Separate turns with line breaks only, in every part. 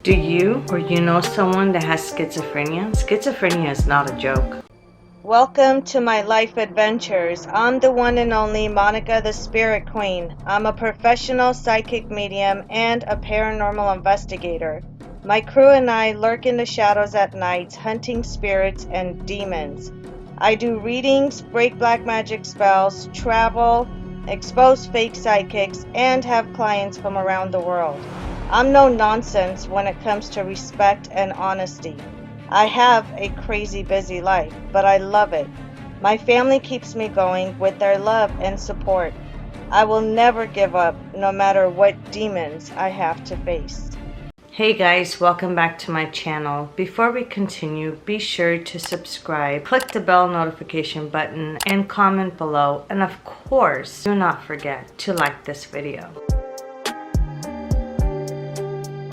Do you or you know someone that has schizophrenia? Schizophrenia is not a joke.
Welcome to my life adventures. I'm the one and only Monica the Spirit Queen. I'm a professional psychic medium and a paranormal investigator. My crew and I lurk in the shadows at night, hunting spirits and demons. I do readings, break black magic spells, travel, expose fake psychics, and have clients from around the world. I'm no nonsense when it comes to respect and honesty. I have a crazy busy life, but I love it. My family keeps me going with their love and support. I will never give up, no matter what demons I have to face.
Hey guys, welcome back to my channel. Before we continue, be sure to subscribe, click the bell notification button, and comment below. And of course, do not forget to like this video.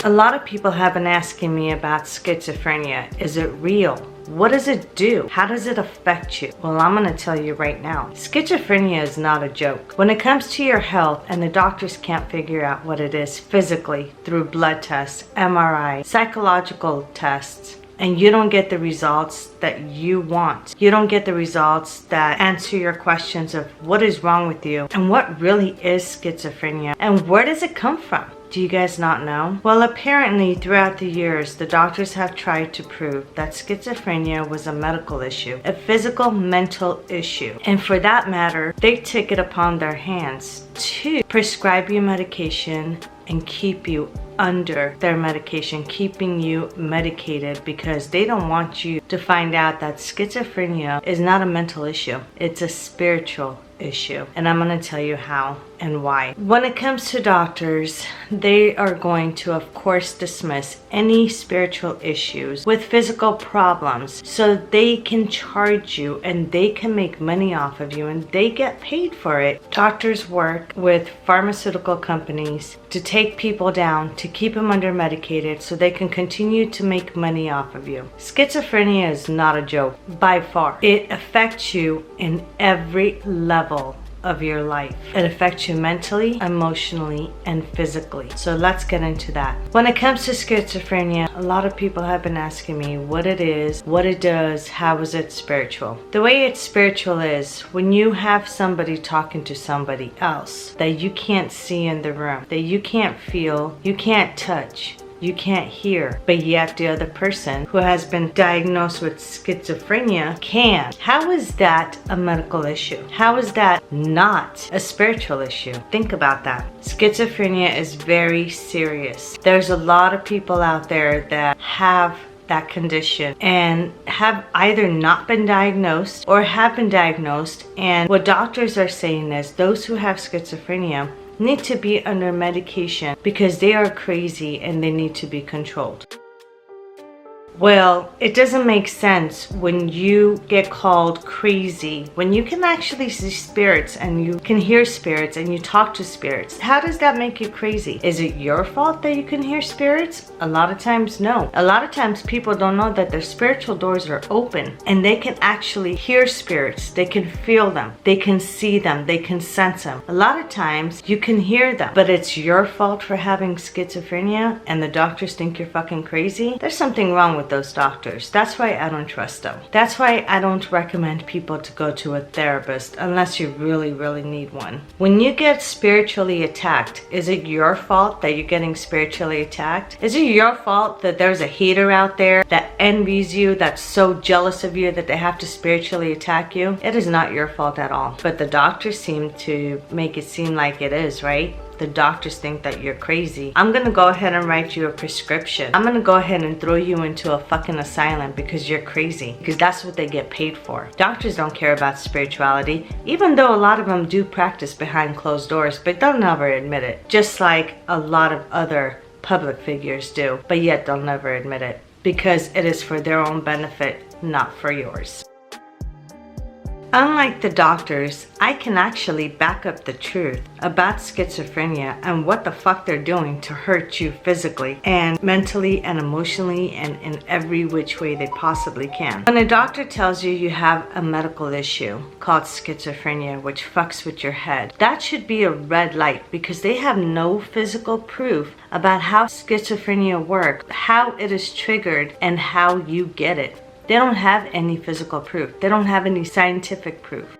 A lot of people have been asking me about schizophrenia. Is it real? What does it do? How does it affect you? Well, I'm going to tell you right now. Schizophrenia is not a joke. When it comes to your health and the doctors can't figure out what it is physically through blood tests, MRI, psychological tests, and you don't get the results that you want. You don't get the results that answer your questions of what is wrong with you and what really is schizophrenia and where does it come from? Do you guys not know? Well, apparently throughout the years, the doctors have tried to prove that schizophrenia was a medical issue, a physical mental issue. And for that matter, they took it upon their hands to prescribe you medication and keep you under their medication, keeping you medicated because they don't want you to find out that schizophrenia is not a mental issue. It's a spiritual issue. And I'm going to tell you how and why. When it comes to doctors, they are going to, of course, dismiss any spiritual issues with physical problems so they can charge you and they can make money off of you and they get paid for it. Doctors work with pharmaceutical companies to take people down, to keep them under medicated so they can continue to make money off of you. Schizophrenia is not a joke by far. It affects you in every level of your life. It affects you mentally, emotionally, and physically. So let's get into that. When it comes to schizophrenia, a lot of people have been asking me what it is, what it does, how is it spiritual? The way it's spiritual is when you have somebody talking to somebody else that you can't see in the room, that you can't feel, you can't touch, you can't hear, but yet the other person who has been diagnosed with schizophrenia can. How is that a medical issue? How is that not a spiritual issue? Think about that. Schizophrenia is very serious. There's a lot of people out there that have that condition and have either not been diagnosed or have been diagnosed, and what doctors are saying is those who have schizophrenia need to be under medication because they are crazy and they need to be controlled. Well, it doesn't make sense when you get called crazy, when you can actually see spirits and you can hear spirits and you talk to spirits. How does that make you crazy? Is it your fault that you can hear spirits? A lot of times, no. A lot of times people don't know that their spiritual doors are open and they can actually hear spirits. They can feel them. They can see them. They can sense them. A lot of times you can hear them, but it's your fault for having schizophrenia and the doctors think you're fucking crazy. There's something wrong with those doctors. That's why I don't trust them. That's why I don't recommend people to go to a therapist unless you really, really need one. When you get spiritually attacked, is it your fault that you're getting spiritually attacked? Is it your fault that there's a hater out there that envies you, that's so jealous of you that they have to spiritually attack you? It is not your fault at all. But the doctors seem to make it seem like it is, right? The doctors think that you're crazy. I'm gonna go ahead and write you a prescription. I'm gonna go ahead and throw you into a fucking asylum because you're crazy. Because that's what they get paid for. Doctors don't care about spirituality, even though a lot of them do practice behind closed doors, but they'll never admit it. Just like a lot of other public figures do, but yet they'll never admit it. Because it is for their own benefit, not for yours. Unlike the doctors, I can actually back up the truth about schizophrenia and what the fuck they're doing to hurt you physically and mentally and emotionally and in every which way they possibly can. When a doctor tells you you have a medical issue called schizophrenia, which fucks with your head, that should be a red light because they have no physical proof about how schizophrenia works, how it is triggered, and how you get it. They don't have any physical proof. They don't have any scientific proof.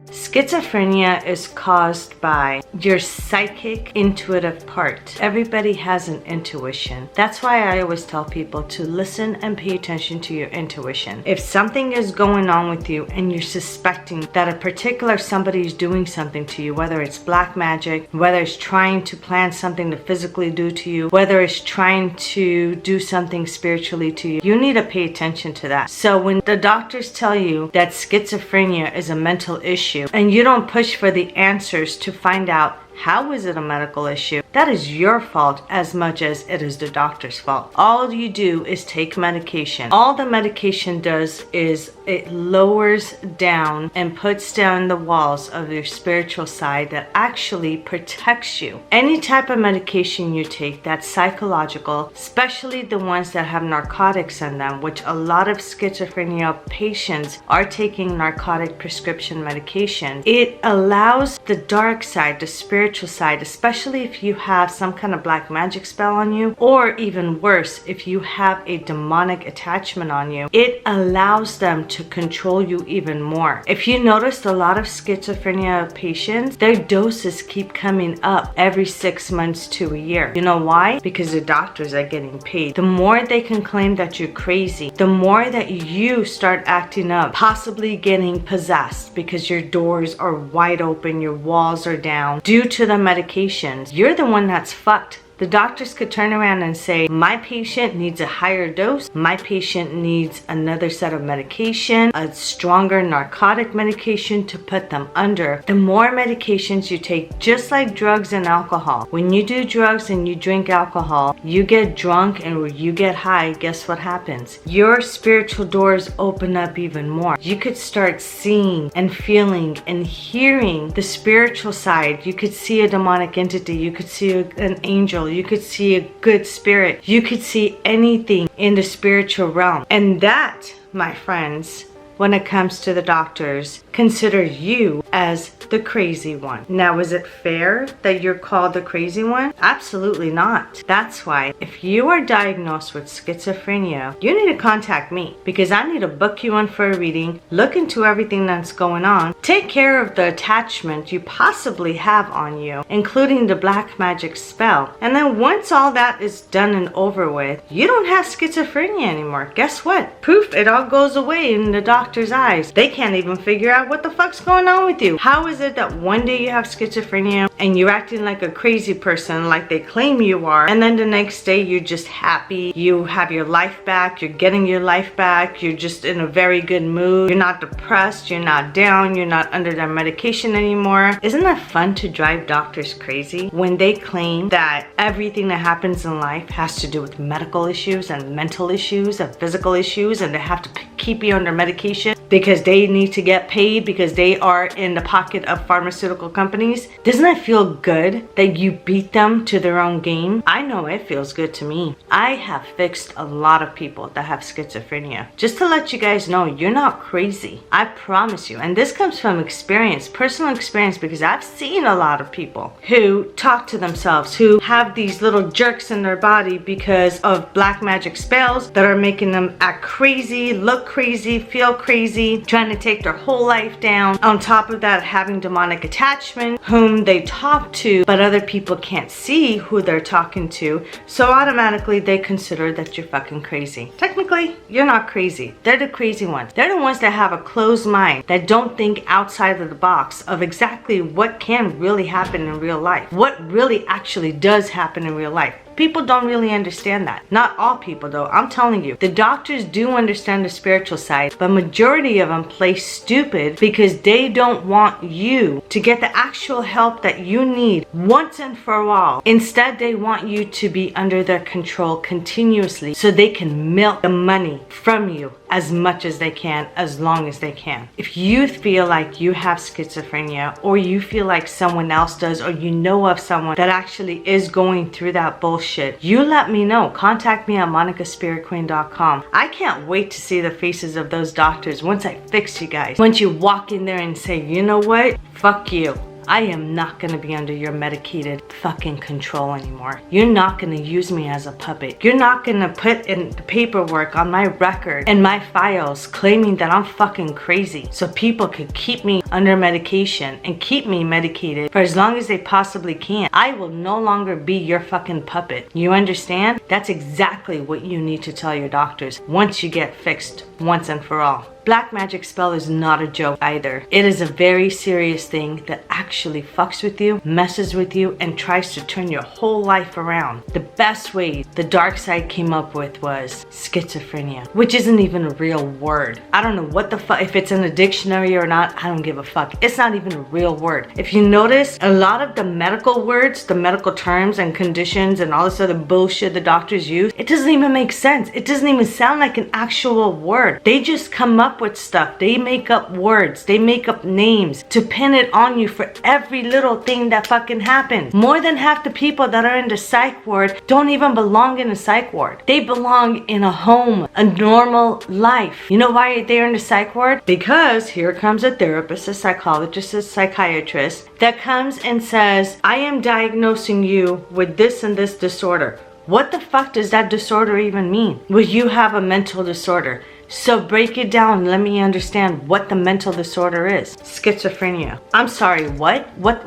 Schizophrenia is caused by your psychic intuitive part. Everybody has an intuition. That's why I always tell people to listen and pay attention to your intuition. If something is going on with you and you're suspecting that a particular somebody is doing something to you, whether it's black magic, whether it's trying to plan something to physically do to you, whether it's trying to do something spiritually to you, you need to pay attention to that. So when the doctors tell you that schizophrenia is a mental issue, and you don't push for the answers to find out how is it a medical issue, that is your fault as much as it is the doctor's fault. All you do is take medication. All the medication does is it lowers down and puts down the walls of your spiritual side that actually protects you. Any type of medication you take that's psychological, especially the ones that have narcotics in them, which a lot of schizophrenia patients are taking narcotic prescription medication, it allows the dark side, the spiritual side, especially if you have some kind of black magic spell on you, or even worse, if you have a demonic attachment on you, it allows them to control you even more. If you noticed, a lot of schizophrenia patients, their doses keep coming up every 6 months to a year. You know why? Because the doctors are getting paid. The more they can claim that you're crazy, the more that you start acting up, possibly getting possessed because your doors are wide open, your walls are down due to the medications. You're the one that's fucked. The doctors could turn around and say, my patient needs a higher dose, my patient needs another set of medication, a stronger narcotic medication to put them under. The more medications you take, just like drugs and alcohol. When you do drugs and you drink alcohol, you get drunk and when you get high, guess what happens? Your spiritual doors open up even more. You could start seeing and feeling and hearing the spiritual side. You could see a demonic entity, you could see an angel, you could see a good spirit, you could see anything in the spiritual realm. And that, my friends, when it comes to the doctors, consider you as the crazy one. Now, is it fair that you're called the crazy one? Absolutely not. That's why if you are diagnosed with schizophrenia, you need to contact me because I need to book you in for a reading, look into everything that's going on, take care of the attachment you possibly have on you, including the black magic spell. And then once all that is done and over with, you don't have schizophrenia anymore. Guess what? Poof, it all goes away in the doctor's eyes. They can't even figure out what the fuck's going on with you. How is it that one day you have schizophrenia and you're acting like a crazy person like they claim you are, and then the next day you're just happy, you have your life back, you're getting your life back, you're just in a very good mood, you're not depressed, you're not down, you're not under their medication anymore? Isn't that fun to drive doctors crazy when they claim that everything that happens in life has to do with medical issues and mental issues and physical issues, and they have to keep you under medication because they need to get paid because they are in the pocket of pharmaceutical companies? Doesn't it feel good that you beat them to their own game? I know it feels good to me. I have fixed a lot of people that have schizophrenia. Just to let you guys know, you're not crazy. I promise you. And this comes from experience, personal experience, because I've seen a lot of people who talk to themselves, who have these little jerks in their body because of black magic spells that are making them act crazy, look crazy, feel crazy, trying to take their whole life down. On top of that, having demonic attachment, whom they talk to, but other people can't see who they're talking to, so automatically they consider that you're fucking crazy. Technically, you're not crazy. They're the crazy ones. They're the ones that have a closed mind, that don't think outside of the box of exactly what can really happen in real life, what really actually does happen in real life. People don't really understand that. Not all people though, I'm telling you. The doctors do understand the spiritual side, but majority of them play stupid because they don't want you to get the actual help that you need once and for all. Instead, they want you to be under their control continuously so they can milk the money from you as much as they can, as long as they can. If you feel like you have schizophrenia, or you feel like someone else does, or you know of someone that actually is going through that bullshit, you let me know. Contact me at monicaspiritqueen.com. I can't wait to see the faces of those doctors once I fix you guys. Once you walk in there and say, you know what? Fuck you. I am not going to be under your medicated fucking control anymore. You're not going to use me as a puppet. You're not going to put in the paperwork on my record and my files claiming that I'm fucking crazy so people could keep me under medication and keep me medicated for as long as they possibly can. I will no longer be your fucking puppet. You understand? That's exactly what you need to tell your doctors once you get fixed once and for all. Black magic spell is not a joke either. It is a very serious thing that actually fucks with you, messes with you, and tries to turn your whole life around. The best way the dark side came up with was schizophrenia, which isn't even a real word. I don't know what the fuck, if it's in a dictionary or not, I don't give a fuck. It's not even a real word. If you notice, a lot of the medical words, the medical terms and conditions and all this other bullshit the doctors use, it doesn't even make sense. It doesn't even sound like an actual word. They just come up with stuff. They make up words. They make up names to pin it on you for every little thing that fucking happens. More than half the people that are in the psych ward don't even belong in a psych ward. They belong in a home, a normal life. You know why they're in the psych ward? Because here comes a therapist, a psychologist, a psychiatrist that comes and says, I am diagnosing you with this and this disorder. What the fuck does that disorder even mean? Well, you have a mental disorder. So break it down. Let me understand what the mental disorder is. Schizophrenia. I'm sorry, what? What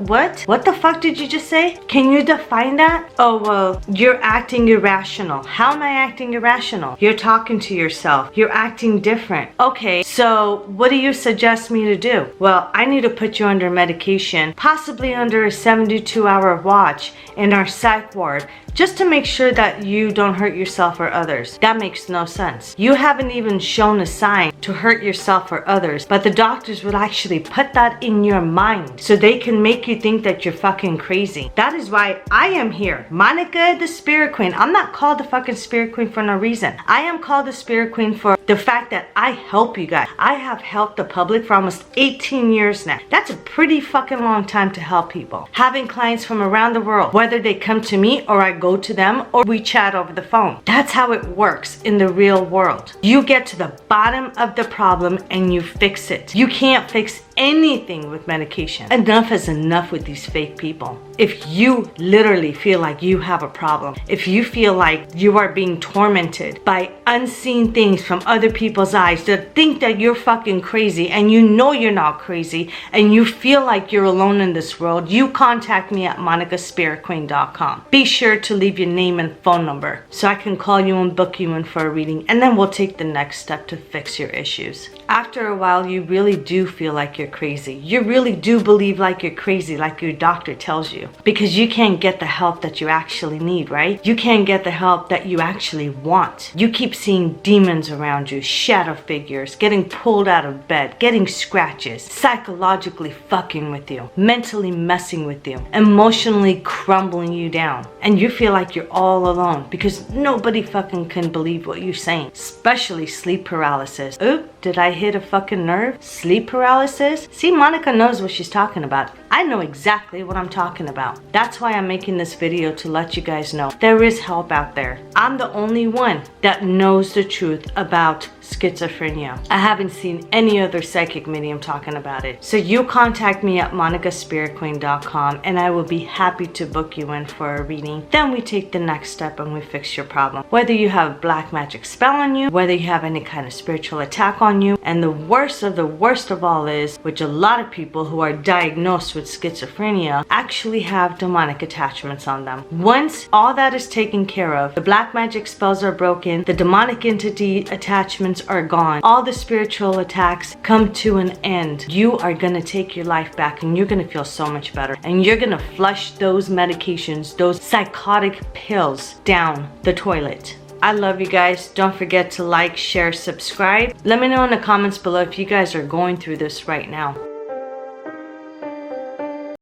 the fuck did you just say? Can you define that? Oh, well, you're acting irrational. How am I acting irrational? You're talking to yourself. You're acting different. Okay, so what do you suggest me to do? Well, I need to put you under medication, possibly under a 72-hour watch in our psych ward, just to make sure that you don't hurt yourself or others. That makes no sense. You haven't even shown a sign to hurt yourself or others, but the doctors will actually put that in your mind so they can make you think that you're fucking crazy. That is why I am here, Monica the Spirit Queen. I'm not called the fucking Spirit Queen for no reason. I am called the Spirit Queen for the fact that I help you guys. I have helped the public for almost 18 years now. That's a pretty fucking long time to help people. Having clients from around the world, whether they come to me or I go to them or we chat over the phone. That's how it works in the real world. You get to the bottom of the problem and you fix it. You can't fix anything with medication. Enough is enough with these fake people. If you literally feel like you have a problem, if you feel like you are being tormented by unseen things from other people's eyes that think that you're fucking crazy and you know you're not crazy and you feel like you're alone in this world, you contact me at monicaspiritqueen.com. Be sure to leave your name and phone number so I can call you and book you in for a reading, and then we'll take the next step to fix your issues. After a while, you really do feel like you're crazy. You really do believe like you're crazy, like your doctor tells you, because you can't get the help that you actually need, right? You can't get the help that you actually want. You keep seeing demons around you, shadow figures, getting pulled out of bed, getting scratches, psychologically fucking with you, mentally messing with you, emotionally crumbling you down. And you feel like you're all alone because nobody fucking can believe what you're saying, especially sleep paralysis. Oop, did I hit a fucking nerve? Sleep paralysis? See, Monica knows what she's talking about. I know exactly what I'm talking about. That's why I'm making this video, to let you guys know there is help out there. I'm the only one that knows the truth about schizophrenia. I haven't seen any other psychic medium talking about it. So you contact me at monicaspiritqueen.com and I will be happy to book you in for a reading. Then we take the next step and we fix your problem. Whether you have a black magic spell on you, whether you have any kind of spiritual attack on you, and the worst of all is, which a lot of people who are diagnosed with schizophrenia actually have demonic attachments on them. Once all that is taken care of, the black magic spells are broken, the demonic entity attachments are gone, all the spiritual attacks come to an end, you are gonna take your life back and you're gonna feel so much better. And you're gonna flush those medications, those psychotic pills down the toilet. I love you guys. Don't forget to like, share, subscribe. Let me know in the comments below if you guys are going through this right now.